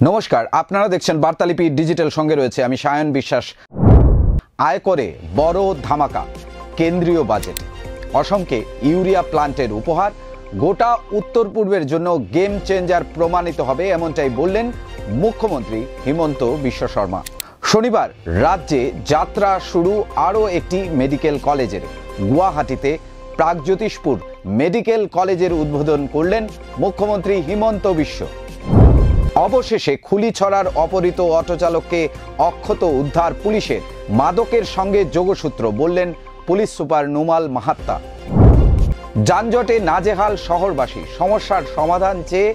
নমস্কার, আপনারা দেখছেন বার্তালিপি ডিজিটাল, সঙ্গে রয়েছে আমি সায়ন বিশ্বাস। আয়করে বড় ধামাকা কেন্দ্রীয় বাজেট, অসমকে ইউরিয়া প্লান্টের উপহার, গোটা উত্তর পূর্বের জন্য গেম চেঞ্জার প্রমাণিত হবে, এমনটাই বললেন মুখ্যমন্ত্রী হিমন্ত বিশ্ব শর্মা। শনিবার রাজ্যে যাত্রা শুরু আরও একটি মেডিকেল কলেজের। গুয়াহাটিতে প্রাগজ্যোতিষপুর মেডিকেল কলেজের উদ্বোধন করলেন মুখ্যমন্ত্রী হিমন্ত বিশ্ব। অবশেষে খুলিছড়ার অপহৃত অটোচালককে অক্ষত উদ্ধার পুলিশের, মাদকের সঙ্গে যোগসূত্র বললেন পুলিশ সুপার নুমাল মাহাত্তা। যানজটে নাজেহাল শহরবাসী, সমস্যার সমাধান চেয়ে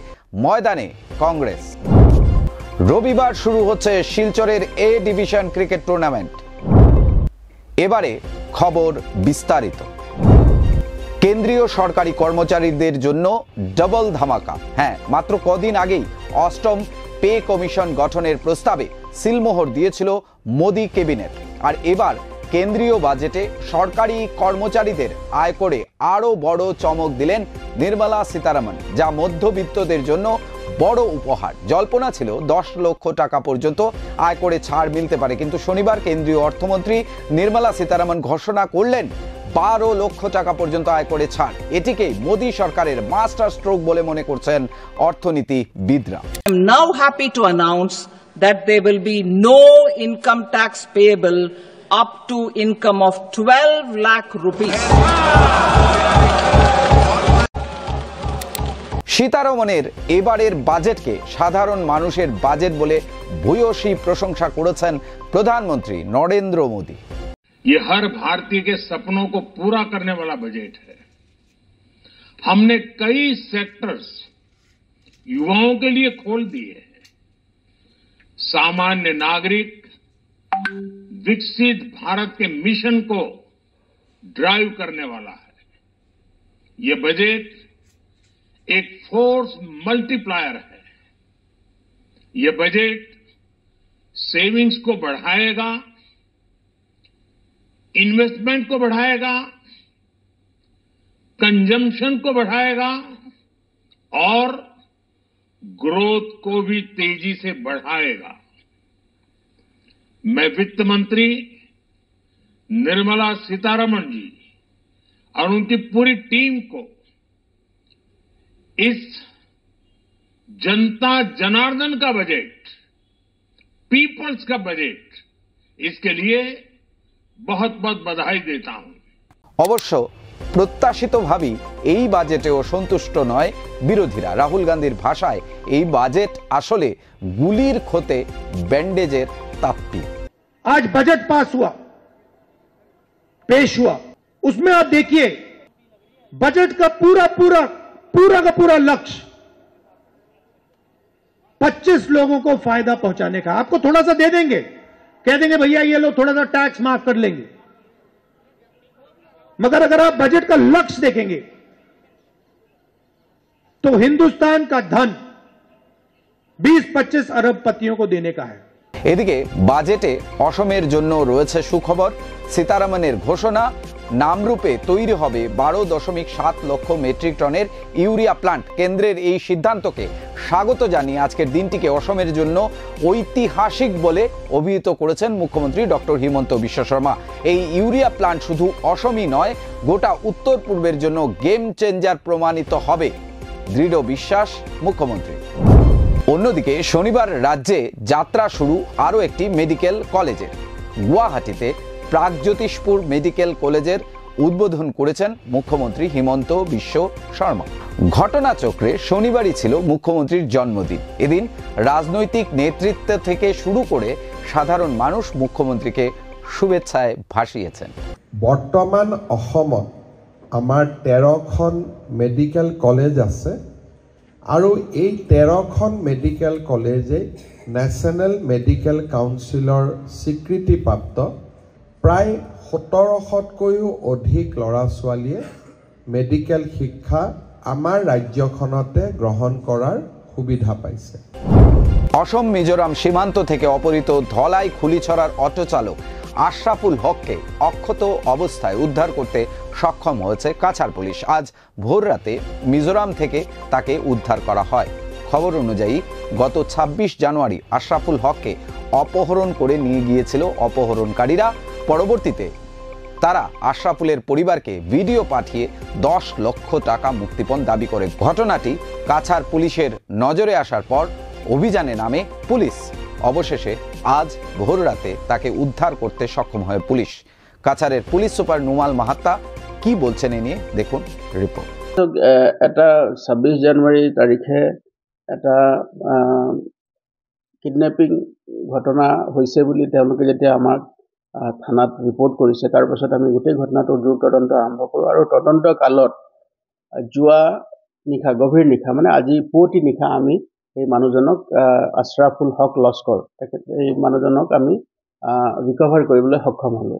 ময়দানে কংগ্রেস। রবিবার শুরু হচ্ছে শিলচরের এ ডিভিশন ক্রিকেট টুর্নামেন্ট। এবারে খবর বিস্তারিত। কেন্দ্রীয় সরকারি কর্মচারীদের জন্য ডাবল ধামাকা। হ্যাঁ, মাত্র কদিন আগেই অষ্টম পে কমিশন গঠনের প্রস্তাবে সিলমোহর দিয়েছিল মোদি ক্যাবিনেট, আর এবার কেন্দ্রীয় বাজেটে সরকারি কর্মচারীদের আয়করে আরও বড় চমক দিলেন নির্মলা সীতারামন, যা মধ্যবিত্তদের জন্য বড় উপহার। জল্পনা ছিল 10 লক্ষ টাকা পর্যন্ত আয়করে ছাড় মিলতে পারে, কিন্তু শনিবার কেন্দ্রীয় অর্থমন্ত্রী নির্মলা সীতারামন ঘোষণা করলেন 12 লক্ষ টাকা পর্যন্ত আয়করে ছাড়। এটিকেই মোদী সরকারের মাস্টার স্ট্রোক বলে মনে করছেন অর্থনীতিবিদরা। I am now happy to announce that there will be no income tax payable up to income of 12 lakh rupees. সীতারমণের এবারের বাজেটকে সাধারণ মানুষের বাজেট বলে ভূয়সী প্রশংসা করেছেন প্রধানমন্ত্রী নরেন্দ্র মোদী। ये हर भारतीय के सपनों को पूरा करने वाला बजट है। हमने कई सेक्टर्स युवाओं के लिए खोल दिए हैं। सामान्य नागरिक विकसित भारत के मिशन को ड्राइव करने वाला है। ये बजट एक फोर्स मल्टीप्लायर है। ये बजट सेविंग्स को बढ़ाएगा, इन्वेस्टमेंट को बढ़ाएगा, कंजम्पशन को बढ़ाएगा और ग्रोथ को भी तेजी से बढ़ाएगा। मैं वित्त मंत्री निर्मला सीतारमण जी और उनकी पूरी टीम को इस जनता जनार्दन का बजट, पीपल्स का बजट, इसके लिए बहुत बहुत बधाई देता हूं। অবশ্য প্রত্যাশিতভাবেই এই বাজেটেও সন্তুষ্ট নয় বিরোধীরা। রাহুল গান্ধীর ভাষায় এই বাজেট আসলে গুলির ক্ষতে ব্যান্ডেজের তাপ্পি। आज बजट पास हुआ, पेश हुआ, उसमें आप देखिए बजट का पूरा लक्ष्य 25 लोगों को फायदा पहुंचाने का। आपको थोड़ा सा दे देंगे, कह देंगे भैया ये लो थोड़ा सा टैक्स माफ कर लेंगे, मगर अगर आप बजट का लक्ष्य देखेंगे तो हिंदुस्तान का धन 20-25 अरबपतियों को देने का है। এদিকে বাজেটে অসমের জন্য রয়েছে সুখবর। সীতারামনের ঘোষণা, নামরূপে তৈরি হবে 12.7 লক্ষ মেট্রিক টনের ইউরিয়া প্লান্ট। কেন্দ্রের এই সিদ্ধান্তকে স্বাগত জানিয়ে আজকের দিনটিকে অসমের জন্য ঐতিহাসিক বলে অভিহিত করেছেন মুখ্যমন্ত্রী ডক্টর হিমন্ত বিশ্ব শর্মা। এই ইউরিয়া প্লান্ট শুধু অসমই নয়, গোটা উত্তর পূর্বের জন্য গেম চেঞ্জার প্রমাণিত হবে, দৃঢ় বিশ্বাস মুখ্যমন্ত্রী। অন্যদিকে শনিবার রাজ্যে যাত্রা শুরু আরও একটি মেডিকেল কলেজের। গুয়াহাটিতে প্রাগজ্যোতিষপুর মেডিকেল কলেজের উদ্বোধন করেছেন মুখ্যমন্ত্রী হিমন্ত বিশ্ব শর্মা। ঘটনাচক্রে শনিবারই ছিল মুখ্যমন্ত্রীর জন্মদিন। এদিন রাজনৈতিক নেতৃত্ব থেকে শুরু করে সাধারণ মানুষ মুখ্যমন্ত্রীকে শুভেচ্ছায় ভাসিয়েছেন। বর্তমান অসমত আমাৰ 13খন মেডিকেল কলেজ আছে, আৰু এই 13খন মেডিকেল কলেজে নেশ্যনেল মেডিকেল কাউন্সিলৰ স্বীকৃতিপ্ৰাপ্ত। প্ৰায় 1700তকৈও অধিক ল'ৰা ছোৱালীয়ে মেডিকেল শিক্ষা আমাৰ ৰাজ্যখনতে গ্ৰহণ কৰাৰ সুবিধা পাইছে। অসম মিজোরাম সীমান্ত থেকে অপহৃত ধলাই খুলিছড়ার অটোচালক আশরাফুল হককে অক্ষত অবস্থায় উদ্ধার করতে সক্ষম হয়েছে কাছাড় পুলিশ। আজ ভোর রাতে মিজোরাম থেকে তাকে উদ্ধার করা হয়। খবর অনুযায়ী গত ২৬ জানুয়ারি আশরাফুল হককে অপহরণ করে নিয়ে গিয়েছিল অপহরণকারীরা। পরবর্তীতে তারা আশরাফুলের পরিবারকে ভিডিও পাঠিয়ে ১০ লক্ষ টাকা মুক্তিপণ দাবি করে। ঘটনাটি কাছাড় পুলিশের নজরে আসার পর অভিযানে নামে পুলিশ। অবশেষে আজ ভোররাতে তাকে উদ্ধার করতে সক্ষম হয় পুলিশ। কাছাড়ের পুলিশ সুপার নুমাল মাহাত্তা কি বলছেন এ নিয়ে দেখুন রিপোর্ট। এটা ২৬ জানুৱাৰী তাৰিখে এটা কিডনেপিং ঘটনা হৈছে বুলি তেওঁলোকে যেতিয়া আমাক থানাত ৰিপৰ্ট কৰিছে, তাৰপাছত আমি গোটেই ঘটনাটোৰ দ্ৰুত তদন্ত আৰম্ভ কৰোঁ আৰু তদন্ত কালত যোৱা নিশা গভীৰ নিশা মানে আজি পুৱতি নিশা আমি এই মানুহজনক আশৰাফুল হক লস্কৰ এই মানুহজনক আমি রিকভার কৰিবলৈ সক্ষম হলো।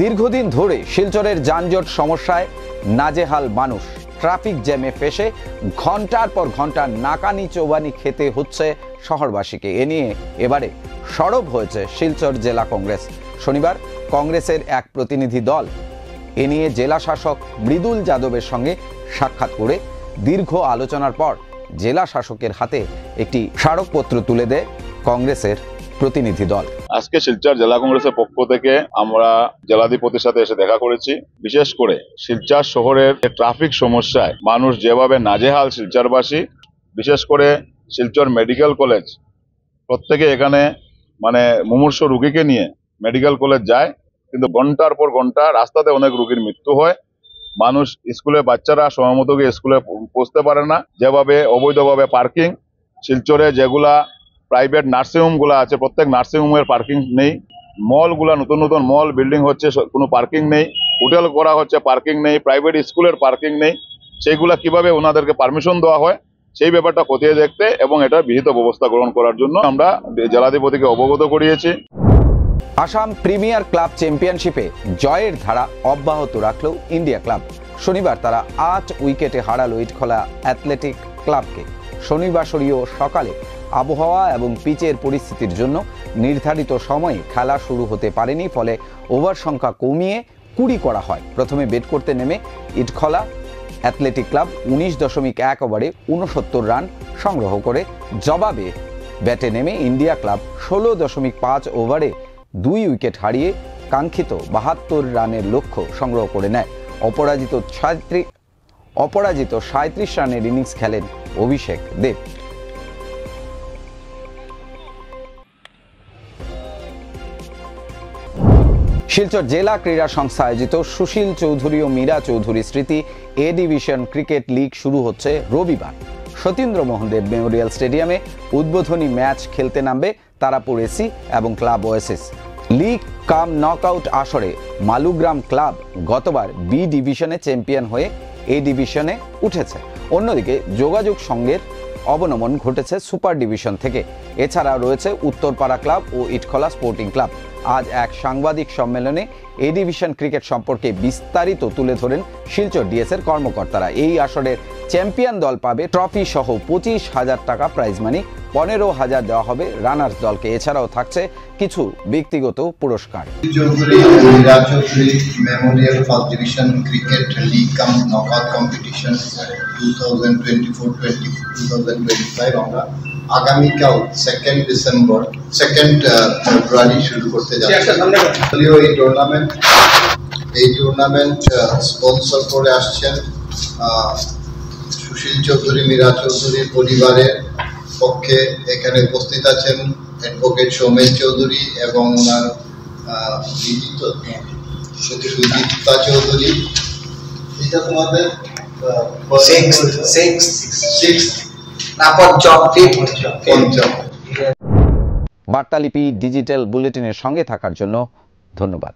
দীর্ঘদিন ধরে শিলচরের যানজট সমস্যায় নাজেহাল মানুষ। ট্রাফিক জ্যামে ফেসে ঘন্টার পর ঘন্টা নাকানি চৌবানি খেতে হচ্ছে শহরবাসীকে। এ নিয়ে এবারে সরব হয়েছে শিলচর জেলা কংগ্রেস। শনিবার কংগ্রেসের এক প্রতিনিধি দল এ নিয়ে জেলা শাসক মৃদুল যাদবের সঙ্গে সাক্ষাৎ করে দীর্ঘ আলোচনার পর জেলা শাসকের হাতে একটি স্মারকপত্র তুলে দেয় কংগ্রেসের প্রতিনিধি দল। আজকে শিলচর জেলা কংগ্রেসের পক্ষ থেকে আমরা জেলাধিপতির সাথে এসে দেখা করেছি। বিশেষ করে শিলচর শহরের ট্রাফিক সমস্যায় মানুষ যেভাবে নাজেহাল শিলচরবাসী, বিশেষ করে শিলচর মেডিকেল কলেজ, প্রত্যেকে এখানে মানে মুমূর্ষ রোগীকে নিয়ে মেডিকেল কলেজ যায়, কিন্তু ঘন্টার পর ঘন্টা রাস্তাতে অনেক রোগীর মৃত্যু হয়। মানুষ স্কুলে বাচ্চারা সময় মতো গিয়ে স্কুলে পৌঁছতে পারে না। যেভাবে অবৈধভাবে পার্কিং, শিলচরে যেগুলা প্রাইভেট নার্সিংহোমগুলো আছে প্রত্যেক নার্সিংহোমের পার্কিং নেই। মলগুলা নতুন নতুন মল বিল্ডিং হচ্ছে, কোনো পার্কিং নেই। হোটেল করা হচ্ছে, পার্কিং নেই। প্রাইভেট স্কুলের পার্কিং নেই। সেইগুলা কিভাবে ওনাদেরকে পারমিশন দেওয়া হয় সেই ব্যাপারটা খতিয়ে দেখতে এবং এটা বিহিত ব্যবস্থা গ্রহণ করার জন্য আমরা জেলাধিপতিকে অবগত করিয়েছি। আসাম প্রিমিয়ার ক্লাব চ্যাম্পিয়নশিপে জয়ের ধারা অব্যাহত রাখল ইন্ডিয়া ক্লাব। শনিবার তারা ৮ উইকেটে হারালো ইটখলা অ্যাথলেটিক ক্লাবকে। শনিবাসরীয় সকালে আবহাওয়া এবং পিচের পরিস্থিতির জন্য নির্ধারিত সময়ে খেলা শুরু হতে পারেনি, ফলে ওভার সংখ্যা কমিয়ে ২০ করা হয়। প্রথমে ব্যাট করতে নেমে ইটখলা অ্যাথলেটিক ক্লাব ১৯.১ ওভারে ৬৯ রান সংগ্রহ করে। জবাবে ব্যাটে নেমে ইন্ডিয়া ক্লাব ১৬.৫ ওভারে ২ উইকেট হারিয়ে কাঙ্ক্ষিত ৭২ রানের লক্ষ্য সংগ্রহ করে নেয়। অপরাজিত ৩৭ রানের ইনিংস খেলেন অভিষেক দেব। শিলচর জেলা ক্রীড়া সংস্থা আয়োজিত সুশীল চৌধুরী ও মীরা চৌধুরী স্মৃতি এ ডিভিশন ক্রিকেট লিগ শুরু হচ্ছে রবিবার। সতীন্দ্র মোহন দেব মেমোরিয়াল স্টেডিয়ামে উদ্বোধনী ম্যাচ খেলতে নামবে তারাপুর এসি এবং club Oasis. League cum knockout আসরে মালুগ্রাম ক্লাব গতবার বি ডিভিশনে চ্যাম্পিয়ন হয়ে এ ডিভিশনে উঠেছে। অন্যদিকে যোগাযোগ সংঘের অবনমন ঘটেছে সুপার ডিভিশন থেকে। এছাড়া রয়েছে উত্তরপাড়া ক্লাব ও ইটখলা স্পোর্টিং ক্লাব। আজ এক সাংবাদিক সম্মেলনে এ ডিভিশন ক্রিকেট সম্পর্কে বিস্তারিত তুলে ধরেন শিলচর ডিএসের কর্মকর্তারা। এই আসরের চ্যাম্পিয়ন দল পাবে ট্রফি সহ ২৫,০০০ টাকা প্রাইজ মানি, ১৫,০০০ দেওয়া হবে রানার্স দলকে। এছাড়াও থাকছে কিছু ব্যক্তিগত পুরস্কার। Chowdhury Meera Chowdhury memorial first division cricket league cum knockout competition 2024-2025 আমরা আগামীকাল 2 ডিসেম্বর 2 ফেব্রুয়ারি শুরু করতে যাচ্ছি। এই টুর্নামেন্ট স্পন্সর করে আসছেন সুশীল চৌধুরী মীরা চৌধুরীর পরিবারের পক্ষে। এখানে উপস্থিত আছেন অ্যাডভোকেট সৌমেন চৌধুরী এবং ওনার সুদীপ্তা চৌধুরী। এটা তোমাদের পঞ্চম। বার্তালিপি ডিজিটাল বুলেটিনের সঙ্গে থাকার জন্য ধন্যবাদ।